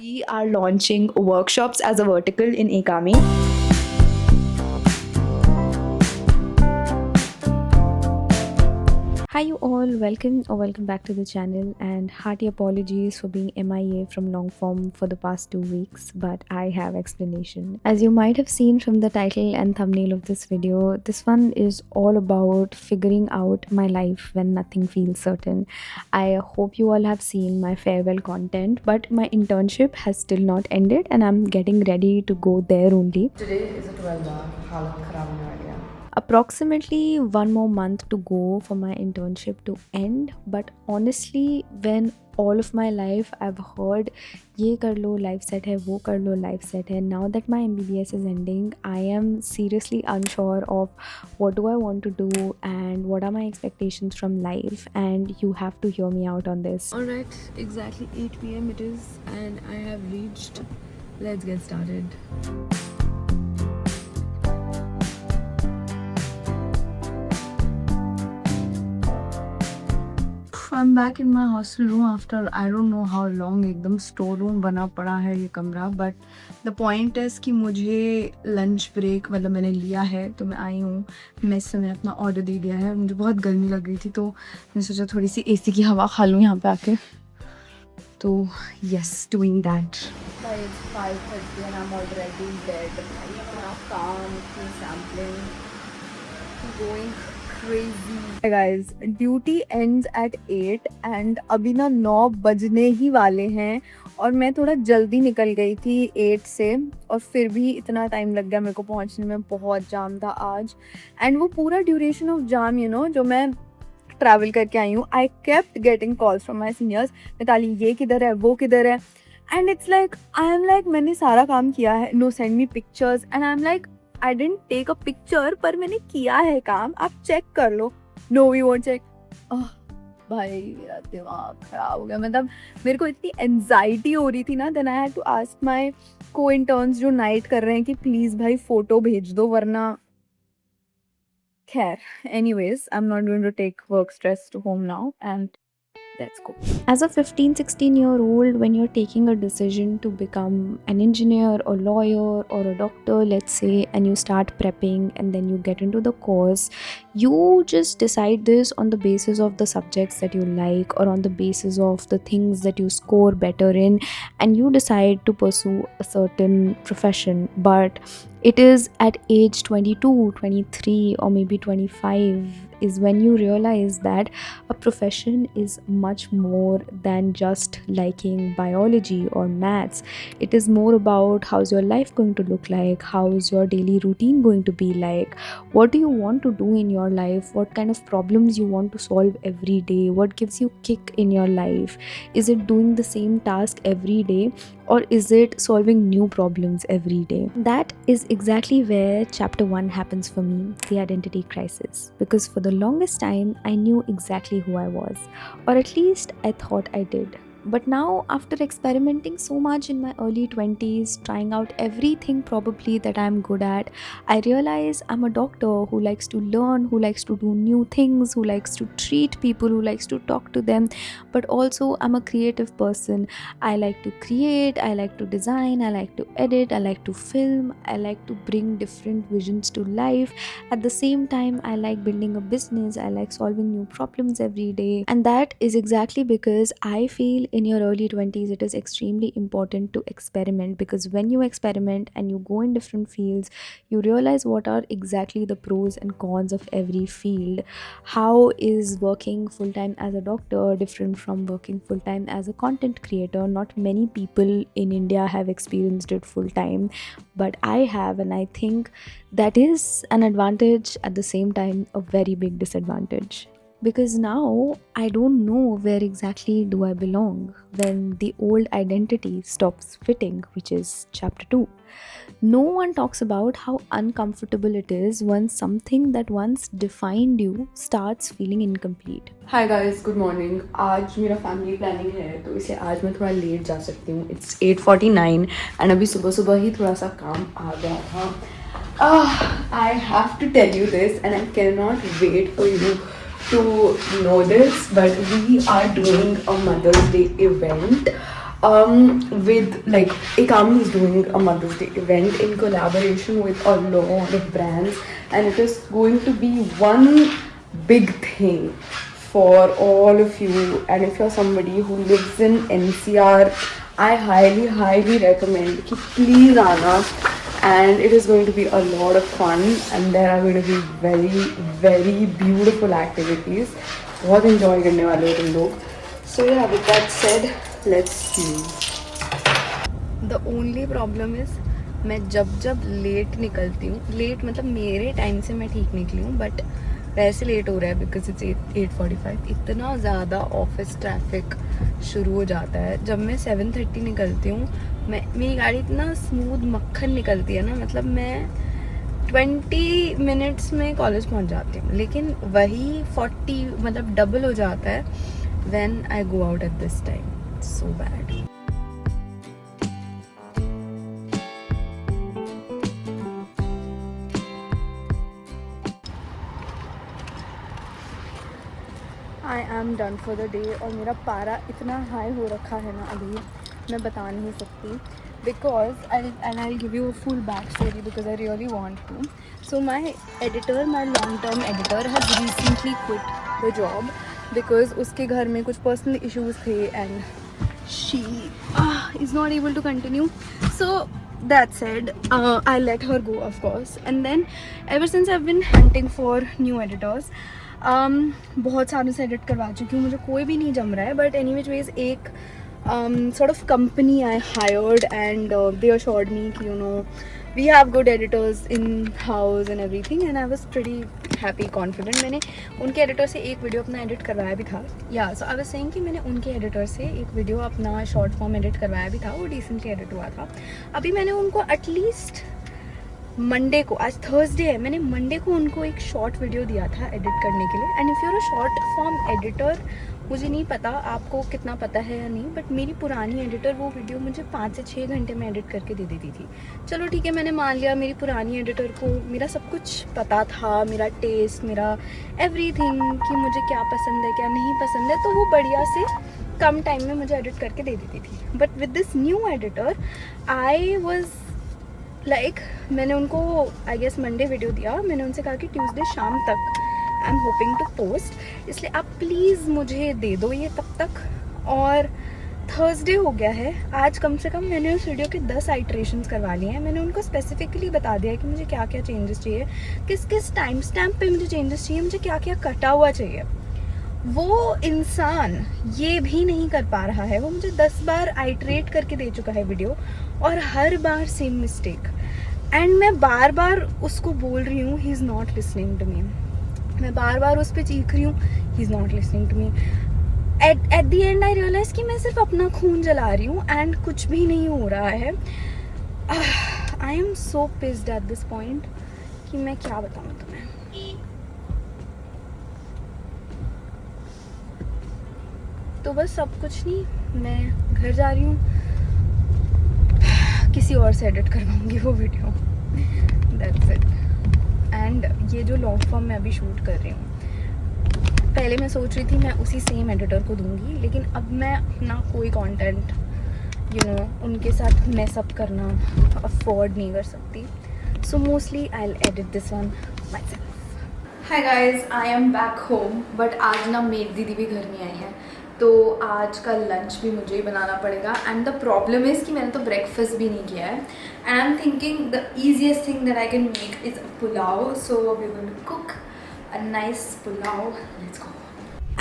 We are launching workshops as a vertical in Ekami. Hi you all, welcome back to the channel, and hearty apologies for being MIA from long form for the past 2 weeks, but I have explanation. As you might have seen from the title and thumbnail of this video, this one is all about figuring out my life when nothing feels certain. I hope you all have seen my farewell content, but my internship has still not ended and I'm getting ready to go there only. Today is a 12-hour halat kharab hone wali hai. Approximately 1 more month to go for my internship to end, but honestly, when all of my life I've heard ye kar lo life set hai, wo kar lo life set hai, now that my MBBS is ending, I am seriously unsure of what do I want to do and what are my expectations from life, and you have to hear me out on this. Alright, exactly 8 p.m. it is and I have reached. Let's get started. I'm back in my hostel room after I don't know how long. एकदम store room बना पड़ा है ये कमरा, but the point is कि मुझे lunch break मतलब मैंने लिया है, तो मैं आई हूँ मेस से, मैंने अपना ऑर्डर दे दिया है। मुझे बहुत गर्मी लग रही थी तो मैंने सोचा थोड़ी सी एसी की हवा खा लूँ यहाँ पे आके, तो yes, doing that. It's 5:30 and I'm already in bed. I'm calm, sampling, going crazy. Hey guys, duty ends at 8 and अभी ना 9 बजने ही वाले हैं और मैं थोड़ा जल्दी निकल गई थी 8 से, और फिर भी इतना टाइम लग गया मेरे को पहुंचने में। बहुत जाम था आज, एंड वो पूरा ड्यूरेशन ऑफ जाम जो मैं ट्रैवल करके आई हूँ, I kept getting calls from my seniors, Mitali ये किधर है, वो किधर है, and it's like I am like मैंने सारा काम किया है, no send me pictures, and I am like I didn't take a picture, पर मैंने किया है काम, आप चेक कर लो। No we won't check. भाई मेरा दिमाग खराब हो गया, मतलब मेरे को इतनी एंजाइटी हो रही थी ना, then I had to ask my को इंटर्न्स जो नाइट कर रहे हैं कि प्लीज़ भाई फ़ोटो भेज दो, वरना खैर, anyways I am not going to take work stress to home now, and let's go. As a 15-16-year-old, when you're taking a decision to become an engineer or lawyer or a doctor, let's say, and you start prepping and then you get into the course, you just decide this on the basis of the subjects that you like or on the basis of the things that you score better in, and you decide to pursue a certain profession. But it is at age 22, 23, or maybe 25 is when you realize that a profession is much more than just liking biology or maths. It is more about how's your life going to look like, how's your daily routine going to be like, what do you want to do in your life, what kind of problems you want to solve every day, what gives you kick in your life. Is it doing the same task every day, or is it solving new problems every day? That is exactly where chapter 1 happens for me, the identity crisis. Because for the longest time, I knew exactly who I was, or at least I thought I did. But now, after experimenting so much in my early 20s, trying out everything probably that I'm good at, I realize I'm a doctor who likes to learn, who likes to do new things, who likes to treat people, who likes to talk to them. But also, I'm a creative person. I like to create, I like to design, I like to edit, I like to film, I like to bring different visions to life. At the same time, I like building a business, I like solving new problems every day. And that is exactly because I feel in your early 20s it is extremely important to experiment, because when you experiment and you go in different fields, you realize what are exactly the pros and cons of every field. How is working full-time as a doctor different from working full-time as a content creator? Not many people in India have experienced it full-time, but I have, and I think that is an advantage, at the same time a very big disadvantage. Because now I don't know where exactly do I belong when the old identity stops fitting, which is chapter 2. No one talks about how uncomfortable it is when something that once defined you starts feeling incomplete. Hi guys, good morning. आज मेरा family planning है, तो इसलिए आज मैं थोड़ा late जा सकती हूँ. It's 8:49 and अभी सुबह सुबह ही थोड़ा सा काम आ गया था. I have to tell you this and I cannot wait for you to know this, but we are doing a Mother's Day event with like Ikami is doing a Mother's Day event in collaboration with a lot of brands, and it is going to be one big thing for all of you. And if you're somebody who lives in NCR, I highly recommend कि please आना. And it is going to be a lot of fun, and there are going to be very beautiful activities. बहुत enjoy करने वाले हो तुम लोग. So yeah, with that said, let's move. The only problem is मैं जब late निकलती हूँ, लेट मतलब मेरे टाइम से मैं ठीक निकली हूँ, बट वैसे लेट हो रहा है बिकॉज इट्स 8:45. इतना ज़्यादा ऑफिस ट्रैफिक शुरू हो जाता है. जब मैं 7:30 निकलती हूँ, मेरी गाड़ी इतना स्मूथ मक्खन निकलती है ना, मतलब मैं 20 मिनट्स में कॉलेज पहुँच जाती हूँ, लेकिन वही 40 मतलब डबल हो जाता है when I go out at this time. So bad. I am done for the day. और मेरा पारा इतना हाई हो रखा है ना अभी, मैं बता नहीं सकती. Because I'll give you a full backstory because I really want to. So my long-term editor has recently quit the job because उसके घर में कुछ personal issues थे and she is not able to continue. So that said, I let her go, of course. And then ever since I've been hunting for new editors. बहुत सारों से edit करवा चुकी हूँ, मुझे कोई भी नहीं जम रहा है. बट एनी विच वेज एक sort of company I hired, and they assured me कि you know we have good editors in house and everything, and I was pretty happy, confident. मैंने उनके एडिटर से एक वीडियो अपना edit करवाया भी था. सो आई वाज सेइंग कि मैंने उनके एडिटर से एक वीडियो अपना शॉर्ट फॉर्म एडिट करवाया भी था, वो डिसेंटली एडिट हुआ था. अभी मैंने उनको एटलीस्ट मंडे को, आज थर्सडे है, मैंने मंडे को उनको एक शॉर्ट वीडियो दिया था एडिट करने के लिए. And if you're a short form editor, मुझे नहीं पता आपको कितना पता है या नहीं, बट मेरी पुरानी एडिटर वो वीडियो मुझे 5 से 6 घंटे में एडिट करके दे देती थी. चलो ठीक है, मैंने मान लिया मेरी पुरानी एडिटर को मेरा सब कुछ पता था, मेरा टेस्ट, मेरा एवरीथिंग, कि मुझे क्या पसंद है क्या नहीं पसंद है, तो वो बढ़िया से कम टाइम में मुझे एडिट करके दे देती थी. But with this new editor I was like, मैंने उनको आई गेस मंडे वीडियो दिया, मैंने उनसे कहा कि ट्यूसडे शाम तक I am hoping to post, इसलिए आप प्लीज़ मुझे दे दो ये तब तक. और थर्सडे हो गया है, आज कम से कम मैंने उस वीडियो के 10 आइट्रेशंस करवा लिए हैं. मैंने उनको स्पेसिफिकली बता दिया है कि मुझे क्या क्या चेंजेस चाहिए, किस किस टाइम स्टैम्प पे मुझे चेंजेस चाहिए, मुझे क्या क्या कटा हुआ चाहिए. वो इंसान ये भी नहीं कर पा रहा है. वो मुझे 10 बार आइट्रेट करके दे चुका है वीडियो, और हर बार सेम मिस्टेक. एंड मैं बार बार उसको बोल रही हूँ he is not listening to me. मैं बार बार उस पर चीख रही हूँ, he is not listening to me. At the end I realise कि मैं सिर्फ अपना खून जला रही हूँ एंड कुछ भी नहीं हो रहा है. I am so pissed at this point कि मैं क्या बताऊँ तुम्हें. तो बस सब कुछ नहीं, मैं घर जा रही हूँ, किसी और से एडिट करवाऊँगी वो वीडियो. That's it. एंड ये जो लॉन्ग फॉर्म मैं अभी शूट कर रही हूँ, पहले मैं सोच रही थी मैं उसी सेम एडिटर को दूँगी, लेकिन अब मैं अपना कोई कंटेंट उनके साथ मैसअप करना अफोर्ड नहीं कर सकती. So mostly I will edit this one my self. Hi guys, I am back home. But आज ना मेरी दीदी भी घर नहीं आई है, तो आज का लंच भी मुझे ही बनाना पड़ेगा. एंड द प्रॉब्लम इज़ कि मैंने तो ब्रेकफास्ट भी नहीं किया है. And I am thinking the easiest thing that I can make is a pulao. So we will cook a nice pulao. Let's go.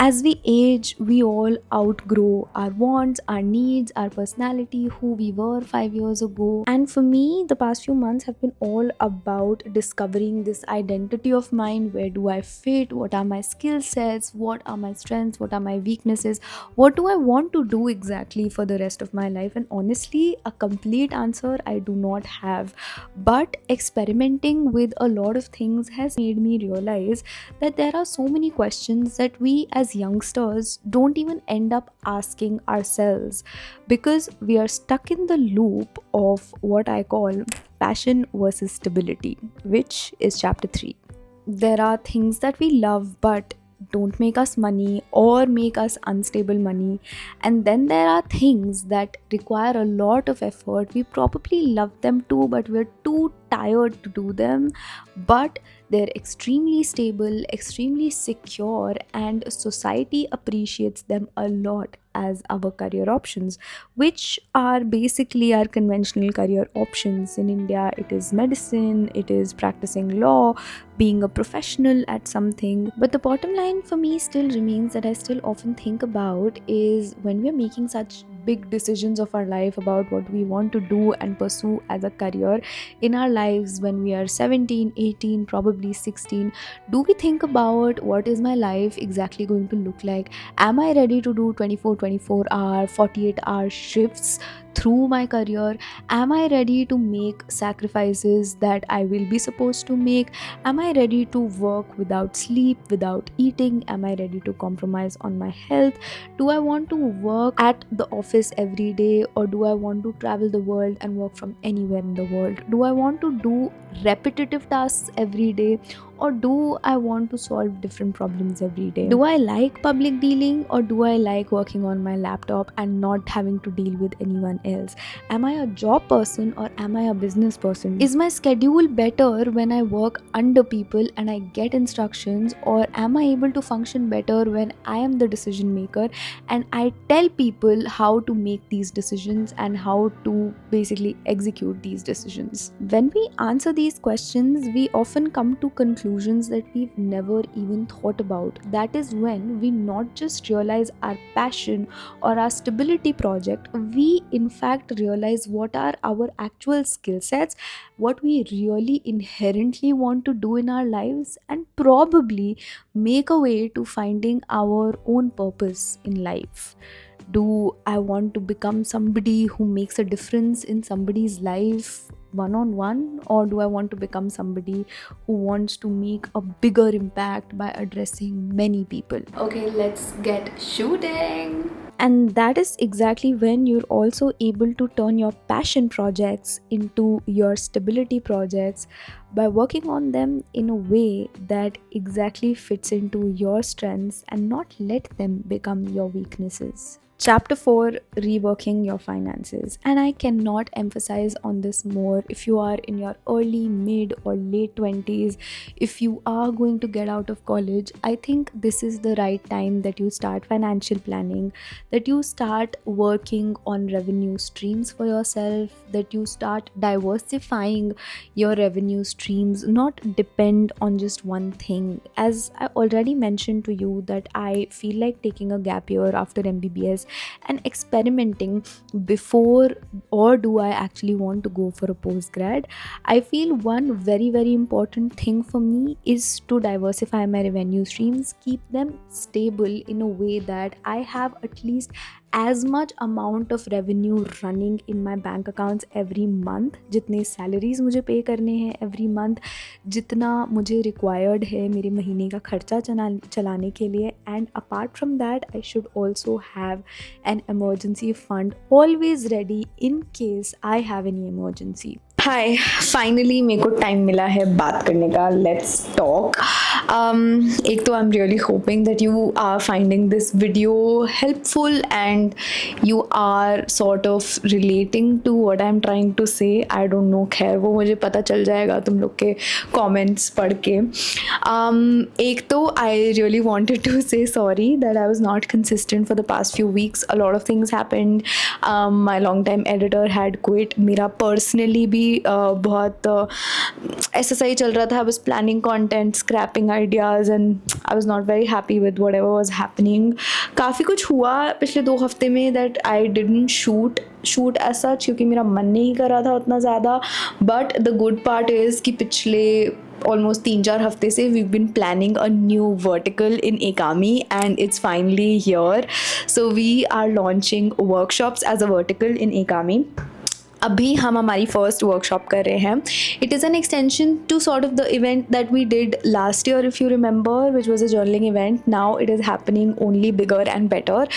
As we age, we all outgrow our wants, our needs, our personality, who we were 5 years ago. And for me, the past few months have been all about discovering this identity of mine. Where do I fit? What are my skill sets? What are my strengths? What are my weaknesses? What do I want to do exactly for the rest of my life? And honestly, a complete answer I do not have. But experimenting with a lot of things has made me realize that there are so many questions that we as youngsters don't even end up asking ourselves, because we are stuck in the loop of what I call passion versus stability, which is chapter 3. There are things that we love, but don't make us money or make us unstable money. And then there are things that require a lot of effort. We probably love them too, but we're too tired to do them. But they're extremely stable, extremely secure, and society appreciates them a lot as our career options, which are basically our conventional career options. In India, it is medicine, it is practicing law, being a professional at something. But the bottom line for me still remains that I still often think about is when we're making such big decisions of our life about what we want to do and pursue as a career in our lives when we are 17, 18, probably 16, do we think about what is my life exactly going to look like? Am I ready to do 24 hour, 48-hour shifts through my career? Am I ready to make sacrifices that I will be supposed to make? Am I ready to work without sleep, without eating? Am I ready to compromise on my health? Do I want to work at the office every day, or do I want to travel the world and work from anywhere in the world? Do I want to do repetitive tasks every day, or do I want to solve different problems every day? Do I like public dealing, or do I like working on my laptop and not having to deal with anyone else? Am I a job person or am I a business person? Is my schedule better when I work under people and I get instructions, or am I able to function better when I am the decision maker and I tell people how to make these decisions and how to basically execute these decisions? When we answer these questions, we often come to conclusions that we've never even thought about. That is when we not just realize our passion or our stability project, we in fact realize what are our actual skill sets, what we really inherently want to do in our lives, and probably make a way to finding our own purpose in life. Do I want to become somebody who makes a difference in somebody's life one on one, or do I want to become somebody who wants to make a bigger impact by addressing many people? Okay, let's get shooting. And that is exactly when you're also able to turn your passion projects into your stability projects by working on them in a way that exactly fits into your strengths and not let them become your weaknesses. Chapter 4, reworking your finances. And I cannot emphasize on this more. If you are in your early, mid, or late 20s, if you are going to get out of college, I think this is the right time that you start financial planning, that you start working on revenue streams for yourself, that you start diversifying your revenue streams, not depend on just one thing. As I already mentioned to you, that I feel like taking a gap year after MBBS and experimenting before, or do I actually want to go for a postgrad? I feel one very, very important thing for me is to diversify my revenue streams, keep them stable in a way that I have at least as much amount of revenue running in my bank accounts every month, जितने salaries मुझे पे करने हैं every month, जितना मुझे required है मेरे महीने का खर्चा चलाने के लिए. And apart from that, I should also have an emergency fund always ready in case I have any emergency. Hi, finally मेरे को टाइम मिला है बात करने का. Let's talk. एक तो I am really hoping that you are finding this video helpful and you are sort of relating to what I am trying to say. I don't know, खैर वो मुझे पता चल जाएगा तुम लोग के कॉमेंट्स पढ़ के. एक तो I really wanted to say sorry that I was not consistent for the past few weeks. A lot of things happened. My long time editor had quit. मेरा पर्सनली भी बहुत ऐसा सही चल रहा था. I was planning content, scrapping ideas and I was not very happy with whatever was happening. काफ़ी कुछ हुआ पिछले 2 हफ्ते में that I didn't shoot as such, क्योंकि मेरा मन नहीं कर रहा था उतना ज़्यादा. But the good part is कि पिछले almost 3-4 हफ्ते से we've been planning a new vertical in Ekami and it's finally here. So we are launching workshops as a vertical in Ekami. अभी हम हमारी फर्स्ट वर्कशॉप कर रहे हैं. It is an extension to sort of the event that we did last year, if you remember, which was a journaling event. Now it is happening only bigger and better.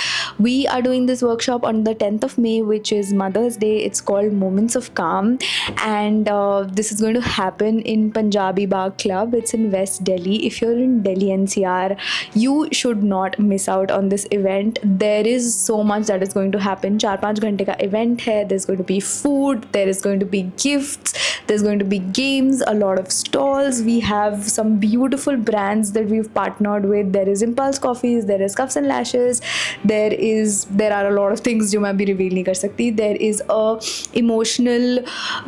We are doing this workshop on the 10th of May, which is Mother's Day. It's called Moments of Calm, and this is going to happen in Punjabi Bagh Club. It's in West Delhi. If you're in Delhi NCR, you should not miss out on this event. There is so much that is going to happen. 4-5 घंटे का event है. There's going to be food. There is going to be gifts. There's going to be games. A lot of stalls. We have some beautiful brands that we've partnered with. There is Impulse Coffees. There is Cuffs and Lashes. There are a lot of things जो मैं अभी reveal नहीं कर सकती. There is a emotional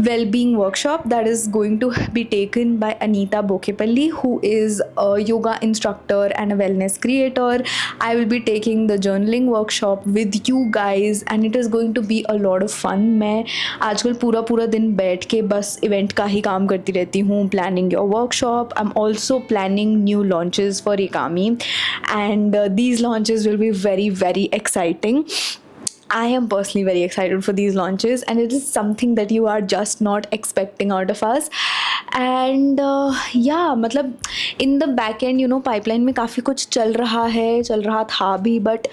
well-being workshop that is going to be taken by Anita Bokepalli, who is a yoga instructor and a wellness creator. I will be taking the journaling workshop with you guys and it is going to be a lot of fun. मैं आजकल पूरा दिन बैठ के बस event का ही काम करती रहती हूँ, planning your workshop. I'm also planning new launches for Ekami, and these launches will be very exciting. I am personally very excited for these launches, and it is something that you are just not expecting out of us. And yeah, मतलब in the back end, you know, pipeline में काफ़ी कुछ चल रहा था भी, but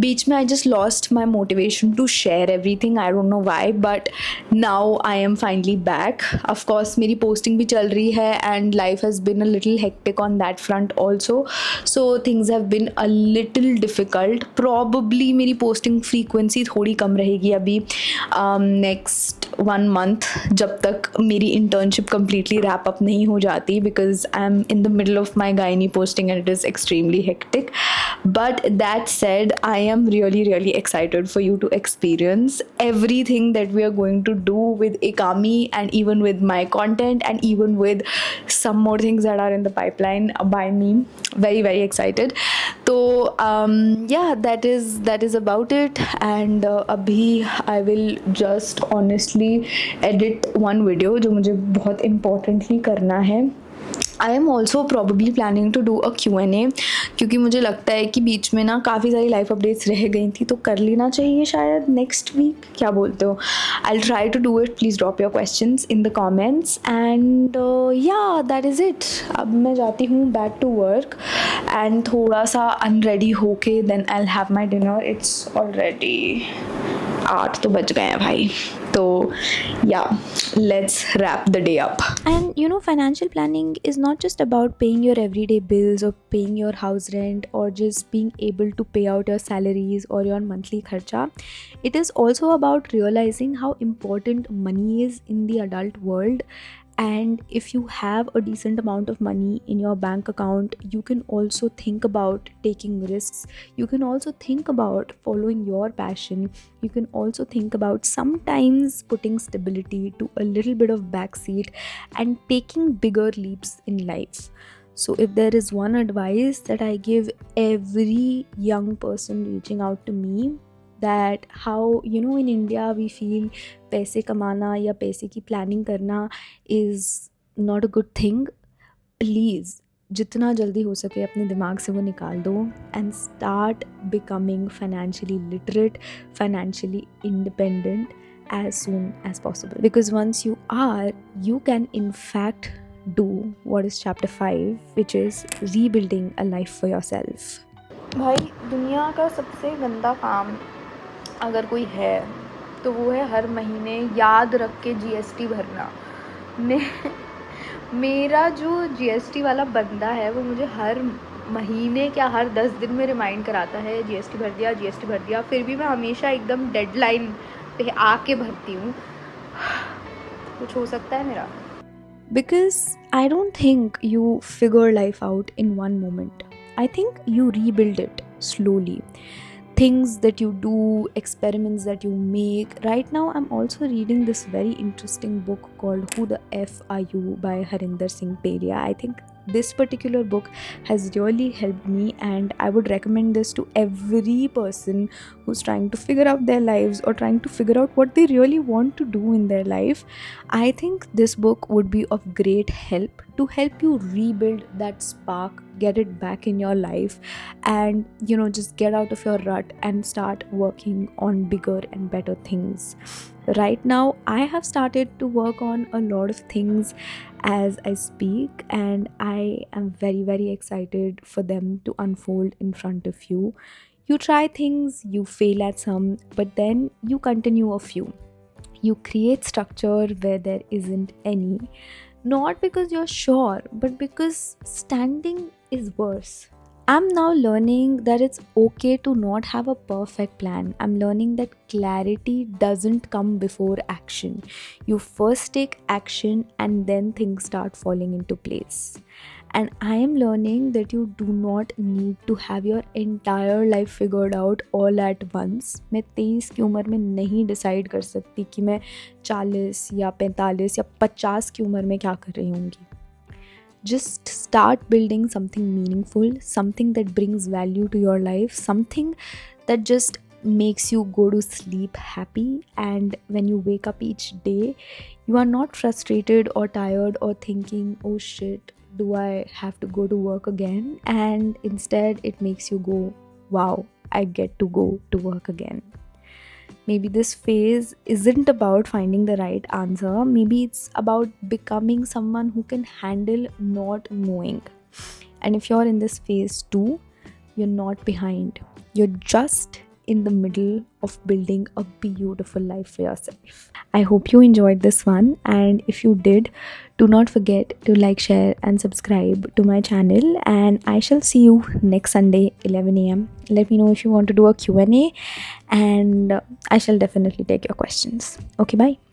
बीच में I just lost my motivation to share everything. I don't know why, but now I am finally back. Of course मेरी posting भी चल रही है, and life has been a little hectic on that front also, so things have been a little difficult. Probably मेरी posting frequency थोड़ी कम रहेगी अभी next 1 month, जब तक मेरी internship completely wrap up नहीं हो जाती, because I'm in the middle of my gynae posting and it is extremely hectic. But that said, I am really excited for you to experience everything that we are going to do with Ekami, and even with my content, and even with some more things that are in the pipeline by me. Very excited. So yeah, that is about it. And अभी I will just honestly edit one video जो मुझे बहुत importantly करना है. I am also probably planning to do a Q&A, क्योंकि मुझे लगता है कि बीच में ना काफ़ी सारी लाइफ अपडेट्स रह गई थी, तो कर लेना चाहिए शायद नेक्स्ट वीक. क्या बोलते हो? I'll try to do it. Please drop your questions in the comments. And yeah, that is it. अब मैं जाती हूँ back to work and थोड़ा सा unready होके then I'll have my dinner. It's already 8 तो बज गए हैं भाई. तो yeah, let's wrap the day up. And you know, financial planning is not just about paying your everyday bills or paying your house rent or just being able to pay out your salaries or your monthly kharcha. It is also about realizing how important money is in the adult world. And if you have a decent amount of money in your bank account, you can also think about taking risks. You can also think about following your passion. You can also think about sometimes putting stability to a little bit of backseat and taking bigger leaps in life. So if there is one advice that I give every young person reaching out to me, that how, you know, in India we feel पैसे कमाना या पैसे की planning करना is not a good thing. Please, जितना जल्दी हो सके अपने दिमाग से वो निकाल दो and start becoming financially literate, financially independent as soon as possible. Because once you are, you can in fact do what is chapter 5, which is rebuilding a life for yourself. भाई, दुनिया का सबसे गंदा काम अगर कोई है तो वो है हर महीने याद रख के GST भरना. मेरा जो GST वाला बंदा है वो मुझे हर महीने क्या हर 10 दिन में रिमाइंड कराता है GST भर दिया. फिर भी मैं हमेशा एकदम डेडलाइन पे आके भरती हूँ. कुछ हो सकता है मेरा? Because I don't think you figure life out in one moment. I think you rebuild it slowly. Things that you do, experiments that you make. Right now, I'm also reading this very interesting book called Who the F Are You by Harinder Singh Peria. I think this particular book has really helped me, and I would recommend this to every person who's trying to figure out their lives or trying to figure out what they really want to do in their life. I think this book would be of great help to help you rebuild that spark, get it back in your life, and just get out of your rut and start working on bigger and better things. Right now, I have started to work on a lot of things as I speak, and I am very, very excited for them to unfold in front of you. You try things, you fail at some, but then you continue a few. You create structure where there isn't any, not because you're sure, but because standing is worse. I'm now learning that it's okay to not have a perfect plan. I'm learning that clarity doesn't come before action. You first take action and then things start falling into place. And I am learning that you do not need to have your entire life figured out all at once. मैं 23 की उम्र में नहीं decide कर सकती कि मैं 40 या 45 या 50 की उम्र में क्या कर रही होंगी. Just start building something meaningful, something that brings value to your life, something that just makes you go to sleep happy. And when you wake up each day, you are not frustrated or tired or thinking, oh shit, do I have to go to work again? And instead, it makes you go, wow, I get to go to work again. Maybe this phase isn't about finding the right answer. Maybe it's about becoming someone who can handle not knowing. And if you're in this phase too, you're not behind. You're just in the middle of building a beautiful life for yourself. I hope you enjoyed this one, and if you did, do not forget to like, share, and subscribe to my channel. And I shall see you next Sunday, 11 a.m. Let me know if you want to do a Q&A, and I shall definitely take your questions. Okay, bye.